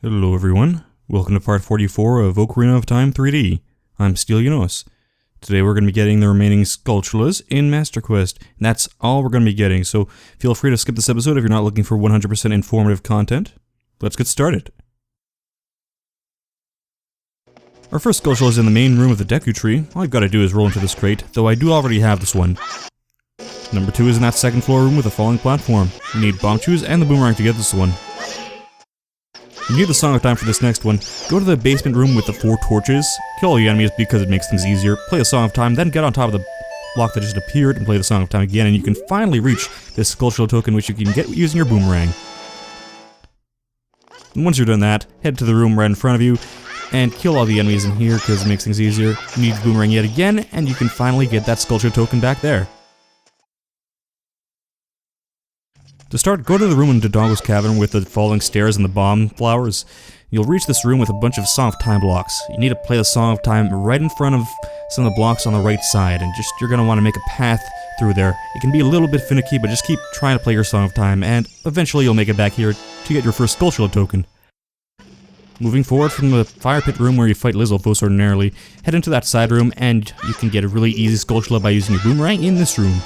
Hello everyone, welcome to part 44 of Ocarina of Time 3D. I'm Skulltulas. Today we're going to be getting the remaining Skulltulas in Master Quest, and that's all we're going to be getting, so feel free to skip this episode if you're not looking for 100% informative content. Let's get started. Our first Skulltula is in the main room of the Deku Tree. All you've got to do is roll into this crate, though I do already have this one. Number 2 is in that second floor room with a falling platform. You need bomb shoes and the boomerang to get this one. You need the Song of Time for this next one. Go to the basement room with the 4 torches, kill all the enemies because it makes things easier, play a Song of Time, then get on top of the block that just appeared and play the Song of Time again, and you can finally reach this Skulltula token, which you can get using your boomerang. And once you're done that, head to the room right in front of you, and kill all the enemies in here because it makes things easier. You need the boomerang yet again, and you can finally get that Skulltula token back there. To start, go to the room in Dodongo's cavern with the falling stairs and the bomb flowers. You'll reach this room with a bunch of Song of Time blocks. You need to play the Song of Time right in front of some of the blocks on the right side, and you're going to want to make a path through there. It can be a little bit finicky, but just keep trying to play your Song of Time, and eventually you'll make it back here to get your first Skulltula token. Moving forward from the fire pit room where you fight Lizalfos ordinarily, head into that side room, and you can get a really easy Skulltula by using your boomerang in this room.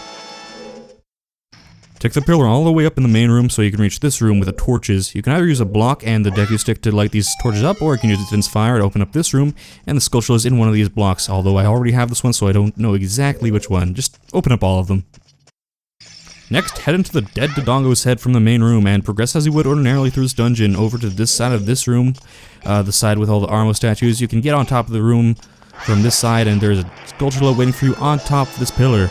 Take the pillar all the way up in the main room so you can reach this room with the torches. You can either use a block and the Deku Stick to light these torches up, or you can use Din's Fire to open up this room, and the Skulltula is in one of these blocks, although I already have this one so I don't know exactly which one. Just open up all of them. Next, head into the dead Dodongo's head from the main room and progress as you would ordinarily through this dungeon over to this side of this room, the side with all the Armo statues. You can get on top of the room from this side, and there's a Skulltula waiting for you on top of this pillar.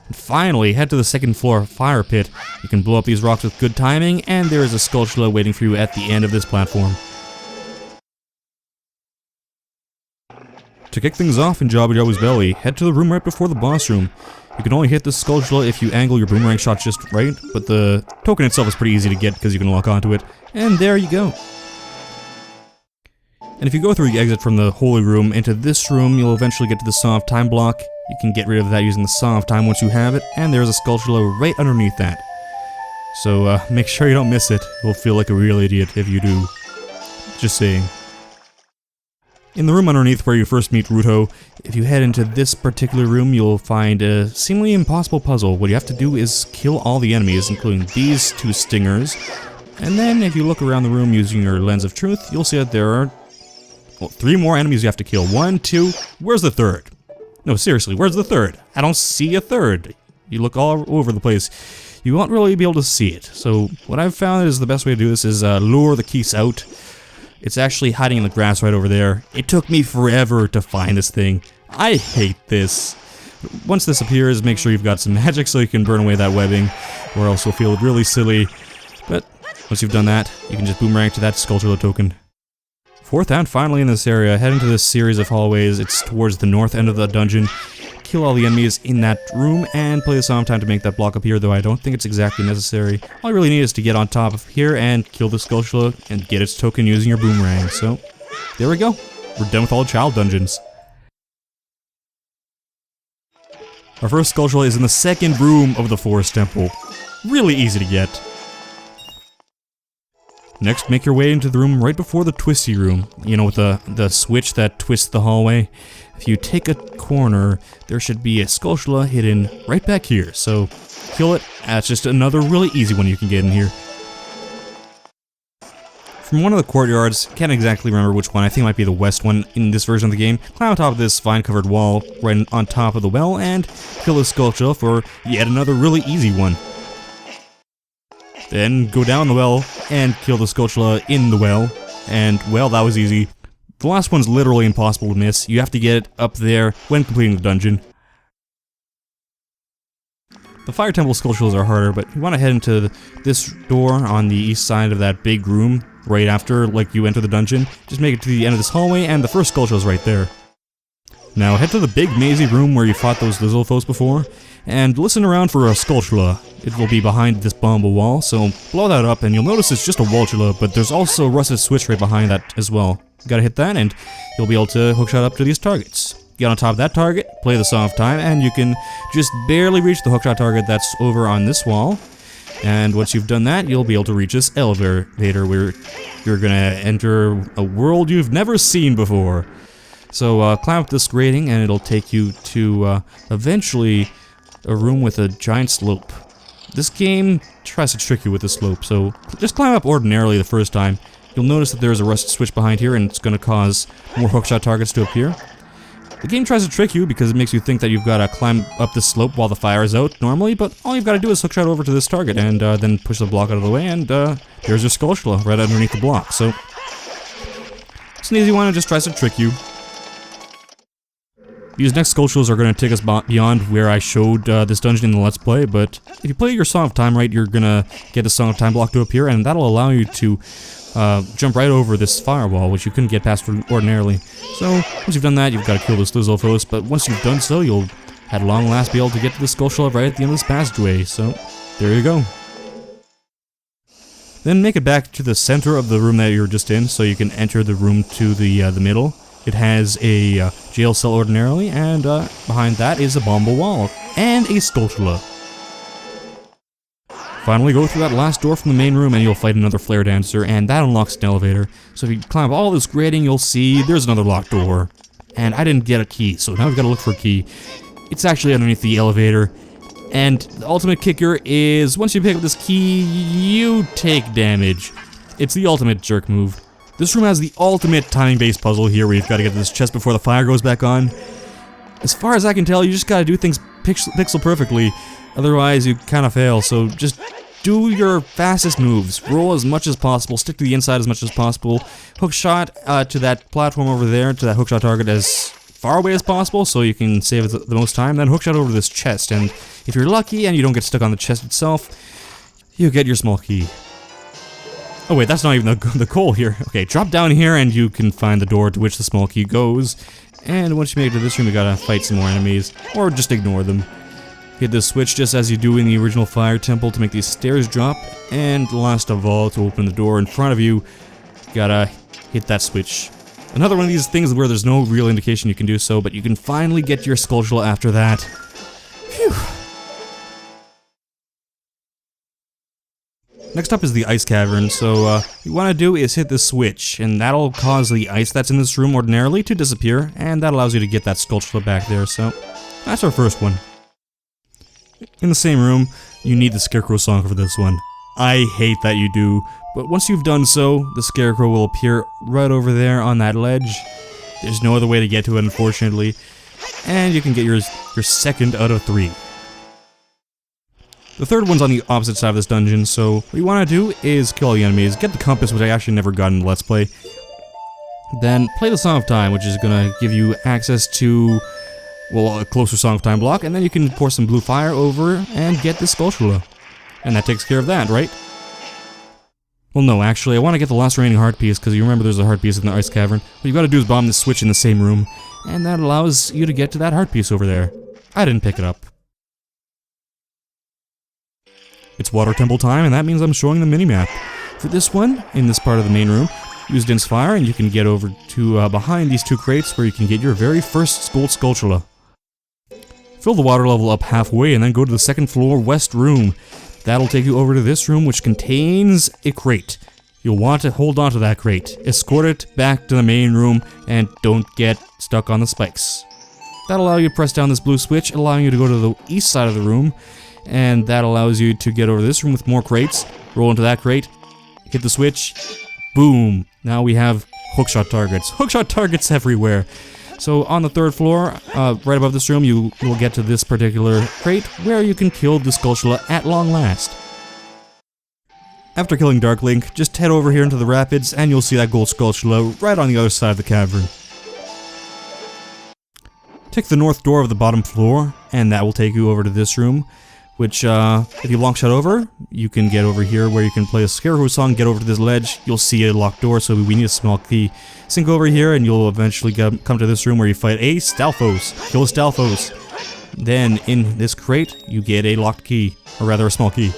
And finally, head to the second floor fire pit. You can blow up these rocks with good timing, and there is a Skulltula waiting for you at the end of this platform. To kick things off in Jabu Jabu's belly, head to the room right before the boss room. You can only hit this Skulltula if you angle your boomerang shot just right, but the token itself is pretty easy to get because you can lock onto it. And there you go. And if you go through the exit from the Holy Room into this room, you'll eventually get to the Song of Time block. You can get rid of that using the Song of Time once you have it, and there's a Skulltula right underneath that. So make sure you don't miss it. You'll feel like a real idiot if you do. Just saying. In the room underneath where you first meet Ruto, if you head into this particular room, you'll find a seemingly impossible puzzle. What you have to do is kill all the enemies, including these 2 stingers. And then if you look around the room using your Lens of Truth, you'll see that there are 3 more enemies you have to kill. 1, 2, where's the 3rd? No, seriously, where's the 3rd? I don't see a 3rd. You look all over the place. You won't really be able to see it. So what I've found is the best way to do this is lure the Keese out. It's actually hiding in the grass right over there. It took me forever to find this thing. I hate this. Once this appears, make sure you've got some magic so you can burn away that webbing, or else you'll feel really silly. But once you've done that, you can just boomerang to that Skulltula token. Fourth and finally in this area, head into this series of hallways. It's towards the north end of the dungeon. Kill all the enemies in that room and play the Song of Time to make that block appear, though I don't think it's exactly necessary. All you really need is to get on top of here and kill the Skulltula and get its token using your boomerang. So, there we go. We're done with all child dungeons. Our first Skulltula is in the second room of the Forest Temple. Really easy to get. Next, make your way into the room right before the Twisty Room. You know, with the switch that twists the hallway. If you take a corner, there should be a Skulltula hidden right back here. So, kill it. That's just another really easy one you can get in here. From one of the courtyards, can't exactly remember which one, I think it might be the west one in this version of the game, climb on top of this vine-covered wall right on top of the well and kill the Skulltula for yet another really easy one. Then go down the well and kill the Skulltula in the well, and well, that was easy. The last one's literally impossible to miss. You have to get it up there when completing the dungeon. The Fire Temple Skulltulas are harder, but you want to head into this door on the east side of that big room right after, like, you enter the dungeon. Just make it to the end of this hallway, and the first Skulltula's right there. Now head to the big mazy room where you fought those Lizalfos before, and listen around for a Skulltula. It will be behind this bomba wall, so blow that up and you'll notice it's just a Walltula, but there's also a rusted switch right behind that as well. You gotta hit that and you'll be able to hookshot up to these targets. Get on top of that target, play the Song of Time, and you can just barely reach the hookshot target that's over on this wall. And once you've done that, you'll be able to reach this elevator where you're gonna enter a world you've never seen before. So climb up this grating and it'll take you to eventually a room with a giant slope. This game tries to trick you with the slope, so just climb up ordinarily the first time. You'll notice that there's a rusted switch behind here and it's gonna cause more hookshot targets to appear. The game tries to trick you because it makes you think that you've got to climb up this slope while the fire is out normally, but all you've got to do is hookshot over to this target and then push the block out of the way, and there's your Skulltula right underneath the block. So it's an easy one, it just tries to trick you. These next Skulltulas are going to take us beyond where I showed this dungeon in the Let's Play, but if you play your Song of Time right, you're going to get the Song of Time block to appear, and that'll allow you to jump right over this firewall, which you couldn't get past ordinarily. So, once you've done that, you've got to kill this Lizzo but once you've done so, you'll at long last be able to get to the Skulltula right at the end of this passageway, so there you go. Then make it back to the center of the room that you were just in, so you can enter the room to the middle. It has a jail cell ordinarily, and behind that is a bombable wall, and a Skulltula. Finally, go through that last door from the main room and you'll fight another flare dancer, and that unlocks an elevator. So if you climb all this grating, you'll see there's another locked door. And I didn't get a key, so now we've got to look for a key. It's actually underneath the elevator. And the ultimate kicker is, once you pick up this key, you take damage. It's the ultimate jerk move. This room has the ultimate timing-based puzzle here, where you've got to get to this chest before the fire goes back on. As far as I can tell, you just got to do things pixel perfectly. Otherwise, you kind of fail, so just do your fastest moves. Roll as much as possible, stick to the inside as much as possible, hook shot to that platform over there, to that hookshot target as far away as possible so you can save the most time, then hookshot over to this chest, and if you're lucky and you don't get stuck on the chest itself, you get your small key. Oh wait, that's not even the goal here. Okay, drop down here and you can find the door to which the small key goes, and once you make it to this room, you gotta fight some more enemies, or just ignore them. Hit this switch just as you do in the original fire temple to make these stairs drop, and last of all, to open the door in front of you, gotta hit that switch. Another one of these things where there's no real indication you can do so, but you can finally get your Skulltula after that. Phew. Next up is the ice cavern, so what you want to do is hit this switch, and that'll cause the ice that's in this room ordinarily to disappear, and that allows you to get that Skulltula back there, so that's our first one. In the same room, you need the Scarecrow song for this one. I hate that you do, but once you've done so, the Scarecrow will appear right over there on that ledge. There's no other way to get to it, unfortunately, and you can get your second out of 3. The third one's on the opposite side of this dungeon, so what you want to do is kill all the enemies, get the compass, which I actually never got in the Let's Play, then play the Song of Time, which is going to give you access to, well, a closer Song of Time block, and then you can pour some blue fire over and get the Skulltula. And that takes care of that, right? Well, no, actually, I want to get the last remaining heart piece, because you remember there's a heart piece in the ice cavern. What you've got to do is bomb this switch in the same room, and that allows you to get to that heart piece over there. I didn't pick it up. It's water temple time, and that means I'm showing the minimap. For this one, in this part of the main room, use Din's Fire, and you can get over to behind these 2 crates where you can get your very first gold Skulltula. Fill the water level up halfway and then go to the 2nd floor west room. That'll take you over to this room, which contains a crate. You'll want to hold on to that crate, escort it back to the main room, and don't get stuck on the spikes. That'll allow you to press down this blue switch, allowing you to go to the east side of the room, and that allows you to get over this room with more crates, roll into that crate, hit the switch, boom! Now we have hookshot targets. Hookshot targets everywhere! So on the 3rd floor, right above this room, you will get to this particular crate where you can kill the Skulltula at long last. After killing Dark Link, just head over here into the rapids and you'll see that gold Skulltula right on the other side of the cavern. Take the north door of the bottom floor, and that will take you over to this room, which, if you long shot over, you can get over here where you can play a Scarecrow song, get over to this ledge, you'll see a locked door, so we need a small key. Sink over here, and you'll eventually come to this room where you fight a Stalfos. Kill a Stalfos. Then, in this crate, you get a locked key, or rather a small key.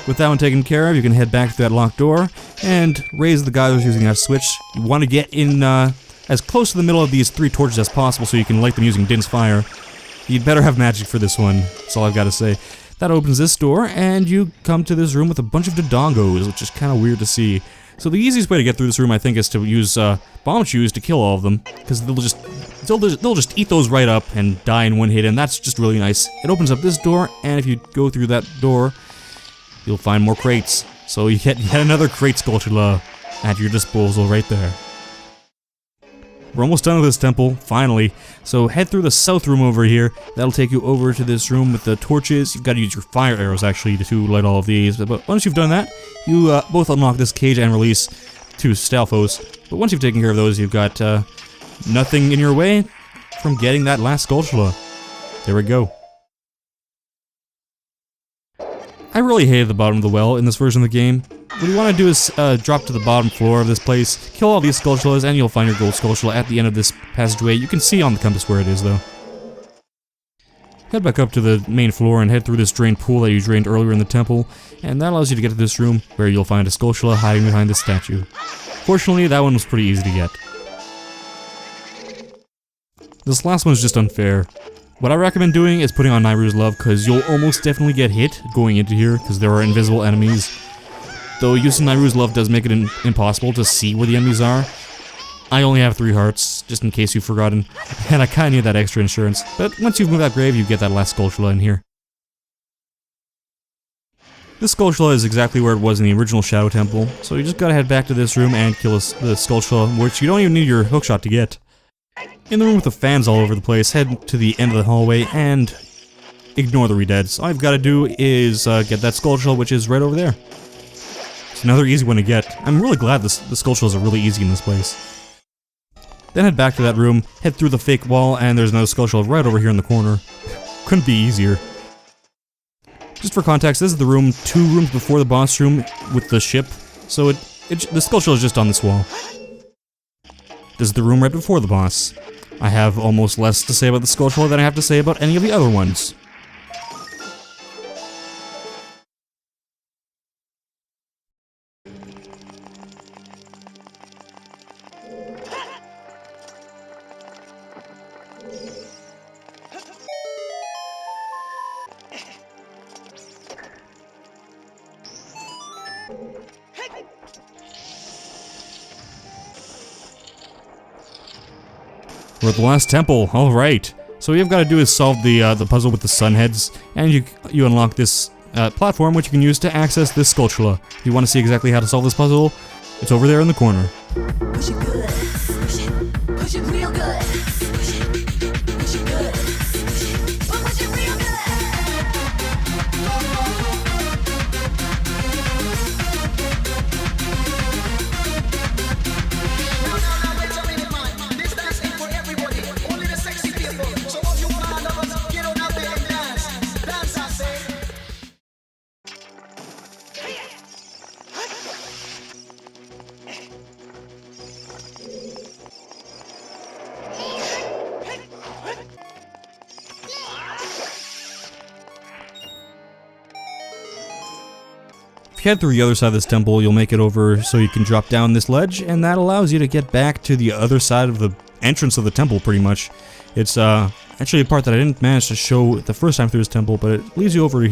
With that one taken care of, you can head back to that locked door, and raise the guy who's using that switch. You want to get in, as close to the middle of these 3 torches as possible so you can light them using Din's Fire. You'd better have magic for this one, that's all I've got to say. That opens this door, and you come to this room with a bunch of Dodongos, which is kind of weird to see. So the easiest way to get through this room, I think, is to use bomb shoes to kill all of them, because they'll just eat those right up and die in one hit, and that's just really nice. It opens up this door, and if you go through that door, you'll find more crates. So you get yet another crate Skulltula at your disposal right there. We're almost done with this temple, finally. So head through the south room over here. That'll take you over to this room with the torches. You've got to use your fire arrows, actually, to light all of these. But once you've done that, you both unlock this cage and release 2 Stalfos. But once you've taken care of those, you've got nothing in your way from getting that last Skulltula. There we go. I really hated the bottom of the well in this version of the game. What you want to do is drop to the bottom floor of this place, kill all these Skulltulas, and you'll find your gold Skulltula at the end of this passageway. You can see on the compass where it is, though. Head back up to the main floor and head through this drained pool that you drained earlier in the temple, and that allows you to get to this room where you'll find a Skulltula hiding behind this statue. Fortunately, that one was pretty easy to get. This last one is just unfair. What I recommend doing is putting on Nayru's Love, because you'll almost definitely get hit going into here, because there are invisible enemies. Though using Nayru's Love does make it impossible to see where the enemies are. I only have 3 hearts, just in case you've forgotten, and I kinda need that extra insurance. But once you've moved that grave, you get that last Skulltula in here. This Skulltula is exactly where it was in the original Shadow Temple, so you just gotta head back to this room and kill the Skulltula, which you don't even need your hookshot to get. In the room with the fans all over the place, head to the end of the hallway and ignore the redeads. All you've gotta do is get that Skulltula, which is right over there. It's another easy one to get. I'm really glad the Skulltulas are really easy in this place. Then head back to that room, head through the fake wall, and there's another Skulltula right over here in the corner. Couldn't be easier. Just for context, this is the room 2 rooms before the boss room with the ship, so the Skulltula is just on this wall. This is the room right before the boss. I have almost less to say about the Skulltula than I have to say about any of the other ones. We're at the last temple, alright. So what you've got to do is solve the puzzle with the sun heads, and you unlock this platform which you can use to access this Skulltula. If you want to see exactly how to solve this puzzle, it's over there in the corner. Push it good, push it real good, push it good, push it real good. If you head through the other side of this temple, you'll make it over so you can drop down this ledge, and that allows you to get back to the other side of the entrance of the temple, pretty much. It's actually a part that I didn't manage to show the first time through this temple, but it leads you over here.